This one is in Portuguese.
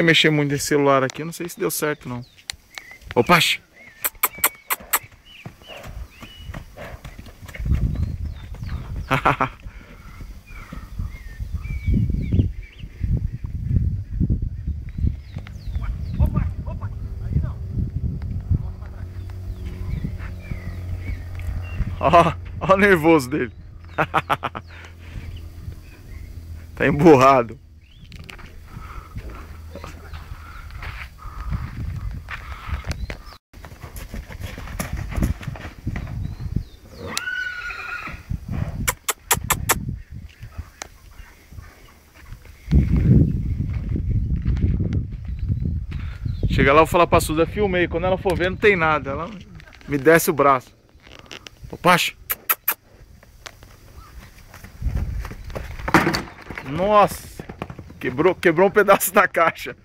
Mexer muito nesse celular aqui, não sei se deu certo não. Opa! Ó o nervoso dele. Tá emburrado. Chega lá, eu vou falar pra Suda, filmei. Quando ela for ver, não tem nada. Ela me desce o braço. Opa! Nossa! Quebrou um pedaço da caixa.